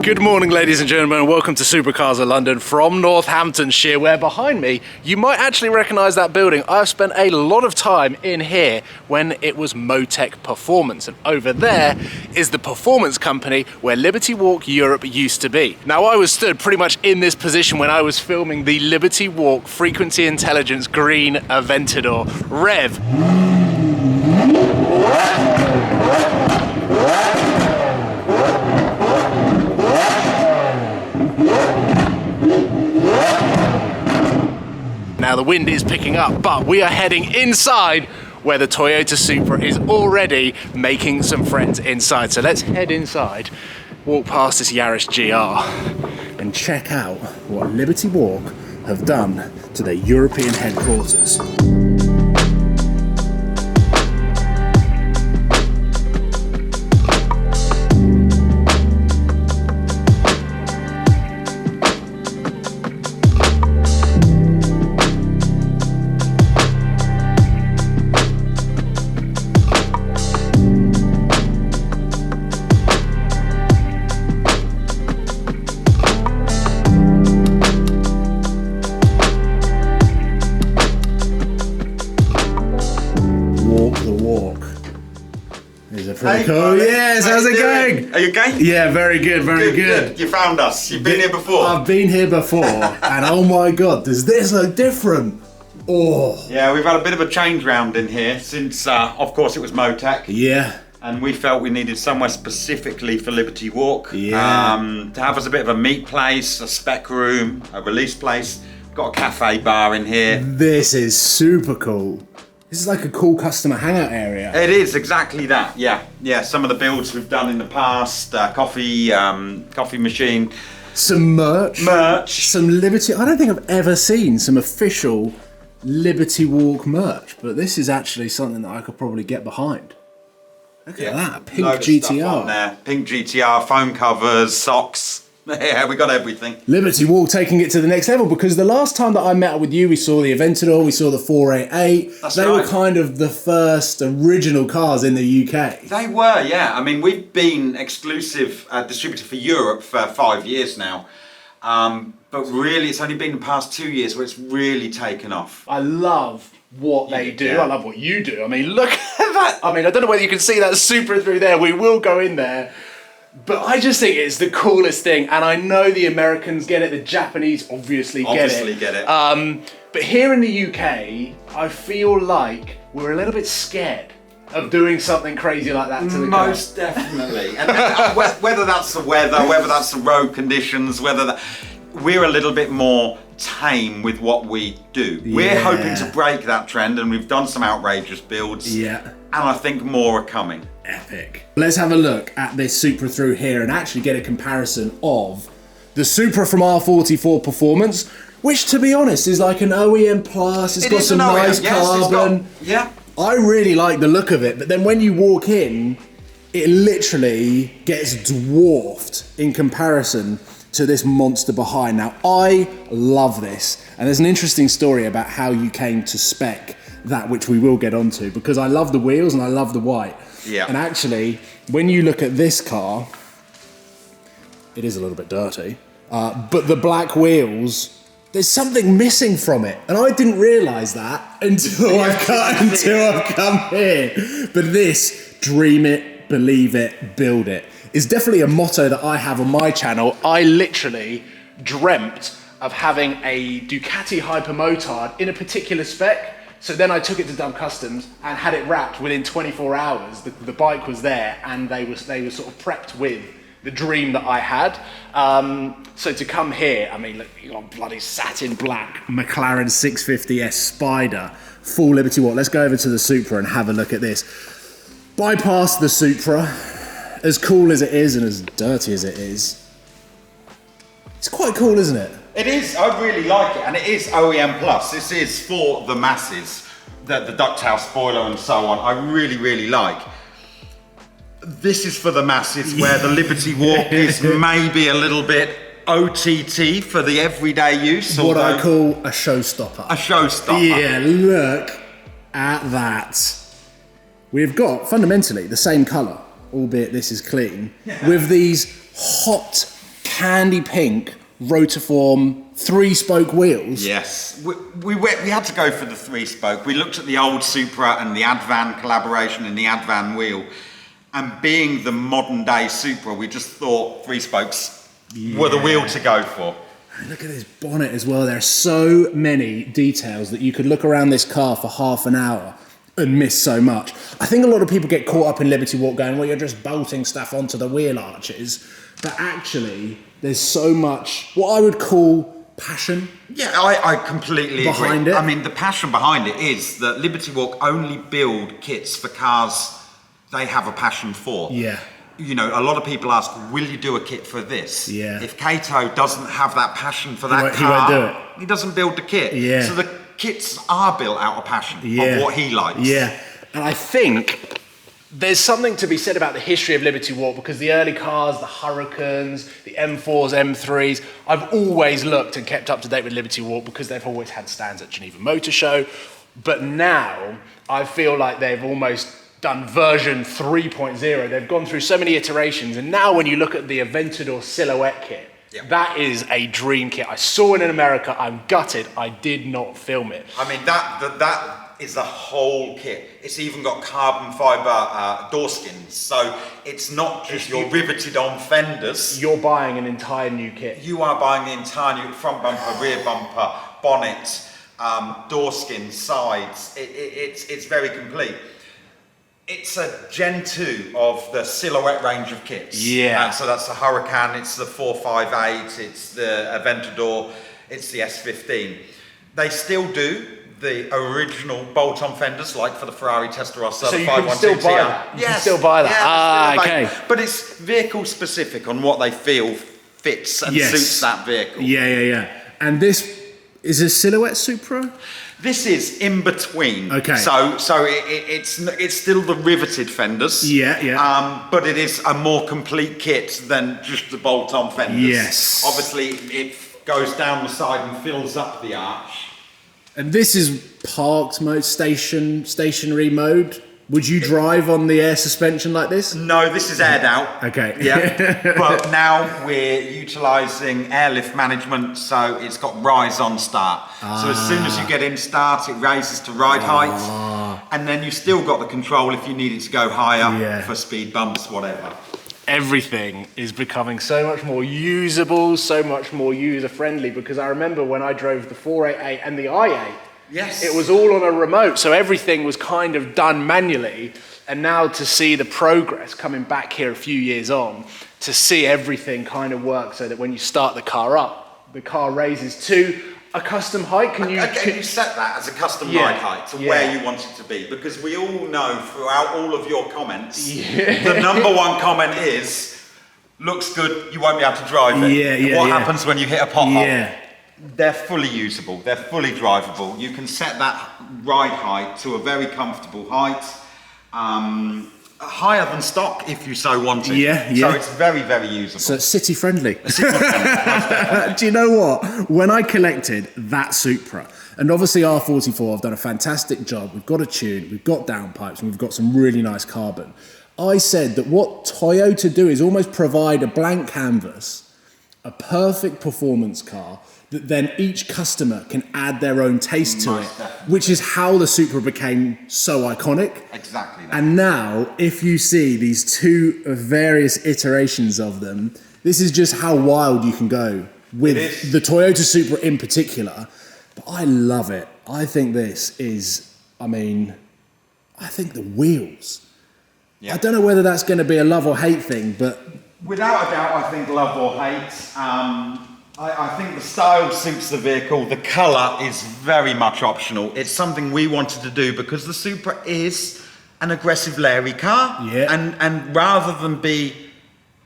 Good morning, ladies and gentlemen, and welcome to Supercars of London from Northamptonshire, where behind me, you might actually recognise that building. I've spent a lot of time in here when it was Motec Performance, and over there is the performance company where Liberty Walk Europe used to be. Now, I was stood pretty much in this position when I was filming the Liberty Walk Frequency Intelligence Green Aventador Rev. Now the wind is picking up, but we are heading inside where the Toyota Supra is already making some friends inside. So let's head inside, walk past this Yaris GR and check out what Liberty Walk have done to their European headquarters. Pretty cool. Yes, how's it going? Are you okay? Yeah, very good, very good. You found us. You've been here before. I've been here before, and oh my god, does this look different? Oh. Yeah, we've had a bit of a change round in here since, of course, it was Motec. Yeah. And we felt we needed somewhere specifically for Liberty Walk. Yeah. To have us a bit of a meet place, a spec room, a release place. Got a cafe bar in here. This is super cool. This is like a cool customer hangout area. It is exactly that. Yeah, yeah. Some of the builds we've done in the past, coffee machine, some merch, some Liberty. I don't think I've ever seen some official Liberty Walk merch, but this is actually something that I could probably get behind. Look at that, pink GTR. On there. Pink GTR, phone covers, socks. Yeah, we got everything. Liberty Walk taking it to the next level, because the last time that I met with you, we saw the Aventador, we saw the 488. They were kind of the first original cars in the UK. They were, yeah. I mean, we've been exclusive distributor for Europe for 5 years now. But really, it's only been the past 2 years where it's really taken off. I love what they do. Yeah. I love what you do. I mean, look at that. I mean, I don't know whether you can see that Supra through there. We will go in there. But I just think it's the coolest thing, and I know the Americans get it, the Japanese obviously get it. But here in the UK, I feel like we're a little bit scared of doing something crazy like that to the car. Most definitely. And whether that's the weather, whether that's the road conditions, we're a little bit more tame with what we do. Yeah. We're hoping to break that trend, and we've done some outrageous builds. Yeah. And I think more are coming. Epic. Let's have a look at this Supra through here and actually get a comparison of the Supra from R44 Performance, which, to be honest, is like an OEM plus. It's got some nice carbon. Yeah. I really like the look of it, but then when you walk in, it literally gets dwarfed in comparison to this monster behind. Now, I love this, and there's an interesting story about how you came to spec that, which we will get onto, because I love the wheels and I love the white. Yeah. And actually, when you look at this car, it is a little bit dirty, but the black wheels, there's something missing from it, and I didn't realise that until I've come here. But this, dream it, believe it, build it, is definitely a motto that I have on my channel. I literally dreamt of having a Ducati Hypermotard in a particular spec. So then I took it to Dub Customs and had it wrapped within 24 hours. The bike was there, and they were sort of prepped with the dream that I had. So to come here, I mean, look, you got bloody satin black McLaren 650S Spider, full Liberty Walk. Let's go over to the Supra and have a look at this. Bypass the Supra, as cool as it is and as dirty as it is. It's quite cool, isn't it? It is, I really like it, and it is OEM plus. This is for the masses, the ducktail spoiler and so on. I really, really like. This is for the masses, where the Liberty Walk is maybe a little bit OTT for the everyday use. What I call a showstopper. A showstopper. Yeah, look at that. We've got fundamentally the same colour, albeit this is clean, with these hot candy pink rotiform 3-spoke wheels. Yes, we had to go for the 3-spoke. We looked at the old Supra and the Advan collaboration and the Advan wheel, and being the modern day Supra, we just thought 3 spokes were the wheel to go for. Look at this bonnet as well. There are so many details that you could look around this car for half an hour and miss so much. I think a lot of people get caught up in Liberty Walk going, well, you're just bolting stuff onto the wheel arches. But actually, there's so much, what I would call passion. Yeah, I completely behind agree. it. I mean, the passion behind it is that Liberty Walk only build kits for cars they have a passion for. Yeah. You know, a lot of people ask, will you do a kit for this? Yeah. If Kato doesn't have that passion for that he won't do it. he doesn't build the kit. Yeah. So the kits are built out of passion of what he likes. Yeah. And I think there's something to be said about the history of Liberty Walk, because the early cars, the Hurricanes, the M4s, M3s, I've always looked and kept up to date with Liberty Walk because they've always had stands at Geneva Motor Show. But now I feel like they've almost done version 3.0. They've gone through so many iterations, and now when you look at the Aventador Silhouette kit, that is a dream kit. I saw it in America. I'm gutted I did not film it. I mean, that is the whole kit. It's even got carbon fibre door skins, so it's not just your riveted on fenders. You're buying an entire new kit. You are buying the entire new front bumper, rear bumper, bonnet, door skins, sides. It's very complete. It's a Gen 2 of the Silhouette range of kits. Yeah. So that's the Hurricane, it's the 458, it's the Aventador, it's the S15. They still do the original bolt-on fenders, like for the Ferrari Testarossa, so the you 512 can still buy TR. that? You Yes. can still buy that? Yeah, okay. But it's vehicle specific on what they feel fits and suits that vehicle. Yeah. And this is a Silhouette Supra? This is in between. Okay. So it's still the riveted fenders. Yeah. But it is a more complete kit than just the bolt-on fenders. Yes. Obviously, it goes down the side and fills up the arch. And this is parked mode, stationary mode. Would you drive on the air suspension like this? No, this is aired out. Okay. Yeah. But now we're utilising airlift management, so it's got rise on start. So as soon as you get in start, it raises to ride height. And then you've still got the control if you need it to go higher for speed bumps, whatever. Everything is becoming so much more usable, so much more user-friendly, because I remember when I drove the 488 and the i8, yes, it was all on a remote, so everything was kind of done manually. And now to see the progress coming back here a few years on, to see everything kind of work so that when you start the car up, the car raises to a custom height. Can you set that as a custom ride height to where you want it to be? Because we all know throughout all of your comments, the number one comment is, looks good, you won't be able to drive it. What happens when you hit a pothole? They're fully usable, they're fully drivable. You can set that ride height to a very comfortable height, higher than stock if you so wanted. So it's very, very usable. So it's city friendly. Do you know what? When I collected that Supra, and obviously R44 have done a fantastic job, we've got a tune, we've got downpipes, and we've got some really nice carbon. I said that what Toyota do is almost provide a blank canvas, a perfect performance car, that then each customer can add their own taste to it, which is how the Supra became so iconic. Exactly that. And now, if you see these two various iterations of them, this is just how wild you can go with the Toyota Supra in particular. But I love it. I think this is, I think the wheels. Yeah. I don't know whether that's going to be a love or hate thing, but... Without a doubt, I think love or hate. I think the style suits the vehicle. The colour is very much optional. It's something we wanted to do because the Supra is an aggressive Larry car. Yeah. And rather than be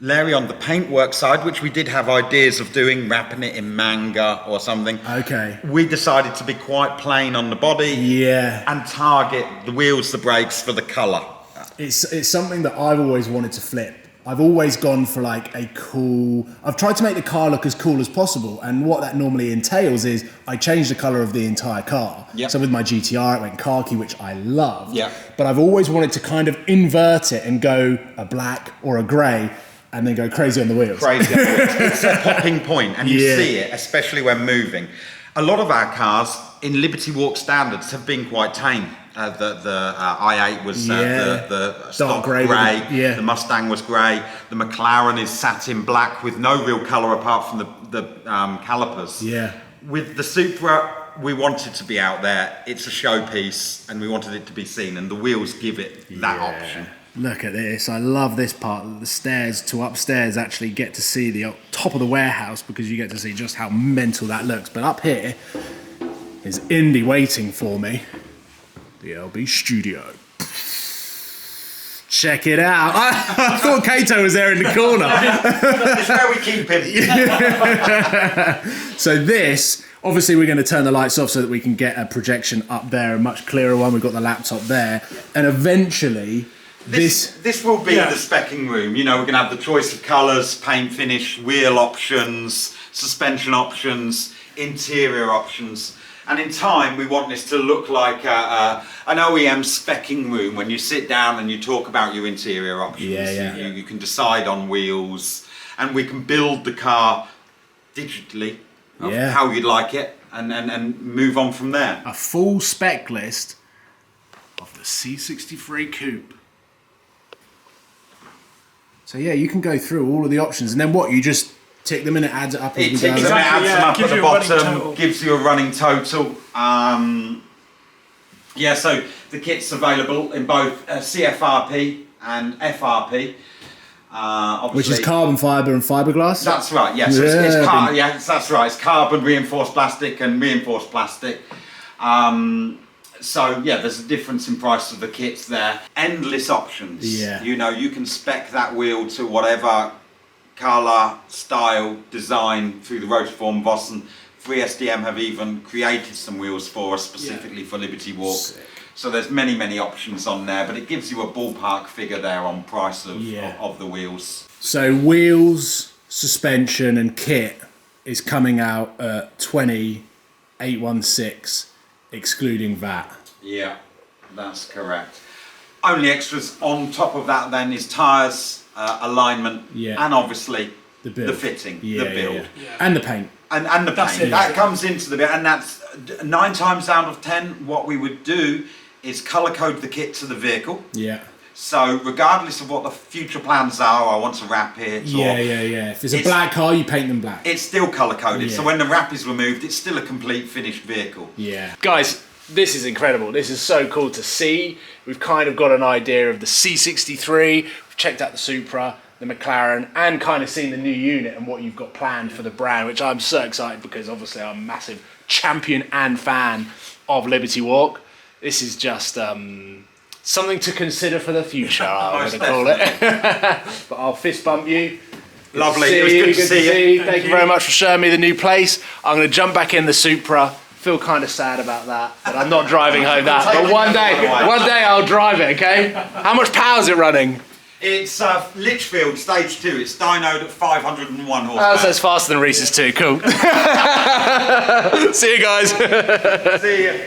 Larry on the paintwork side, which we did have ideas of doing, wrapping it in manga or something. Okay. We decided to be quite plain on the body. Yeah. And target the wheels, the brakes for the colour. It's something that I've always wanted to flip. I've always gone for like a cool... I've tried to make the car look as cool as possible, and what that normally entails is I change the colour of the entire car. Yep. So with my GTR, it went khaki, which I love. Yeah. But I've always wanted to kind of invert it and go a black or a grey, And then go crazy on the wheels. Crazy. It's a popping point, and you see it, especially when moving. A lot of our cars in Liberty Walk standards have been quite tame. The i8 was the stock grey. The Mustang was grey. The McLaren is satin black with no real colour apart from the calipers. Yeah. With the Supra, we wanted to be out there. It's a showpiece, and we wanted it to be seen, and the wheels give it that option. Look at this. I love this part. The stairs to upstairs actually get to see the top of the warehouse because you get to see just how mental that looks. But up here is Indy waiting for me. The LB studio. Check it out. I thought Kato was there in the corner. It's where we keep him. So this, obviously we're going to turn the lights off so that we can get a projection up there, a much clearer one. We've got the laptop there. And eventually... This will be the speccing room. You know, we're going to have the choice of colours, paint finish, wheel options, suspension options, interior options. And in time, we want this to look like an OEM speccing room when you sit down and you talk about your interior options. You can decide on wheels, and we can build the car digitally, how you'd like it, and move on from there. A full spec list of the C63 Coupe. So yeah, you can go through all of the options, and then what? You just tick them and it adds it up. It ticks them, it adds them up at the bottom, gives you a running total. So the kit's available in both CFRP and FRP. Which is carbon fibre and fiberglass? That's right, yes. That's right. It's carbon reinforced plastic and reinforced plastic. So yeah, there's a difference in price of the kits there. Endless options. Yeah. You know, you can spec that wheel to whatever colour, style, design through the Rotorform Vossen. 3SDM have even created some wheels for us specifically for Liberty Walk. Sick. So there's many options on there, but it gives you a ballpark figure there on price of the wheels. So wheels, suspension and kit is coming out at 20,816. excluding VAT. Yeah, that's correct. Only extras on top of that then is tyres, alignment, and obviously the fitting, the build. And the paint. And the paint. That comes into the bit, and that's 9 times out of 10 what we would do is colour code the kit to the vehicle. Yeah. So regardless of what the future plans are, I want to wrap it. If it's a black car, you paint them black. It's still colour coded. So when the wrap is removed, it's still a complete finished vehicle. Yeah. Guys, this is incredible. This is so cool to see. We've kind of got an idea of the C63. We've checked out the Supra, the McLaren, and kind of seen the new unit and what you've got planned for the brand, which I'm so excited because obviously I'm a massive champion and fan of Liberty Walk. This is just something to consider for the future, I'm going to call it. But I'll fist bump you. Lovely. It was good to see you. Thank you very much for showing me the new place. I'm going to jump back in the Supra. Feel kind of sad about that, but I'm not driving home that. But one day I'll drive it, okay? How much power is it running? It's Litchfield Stage 2. It's dynoed at 501 horsepower. Oh, so it's faster than Reese's too. Cool. See you guys. See you.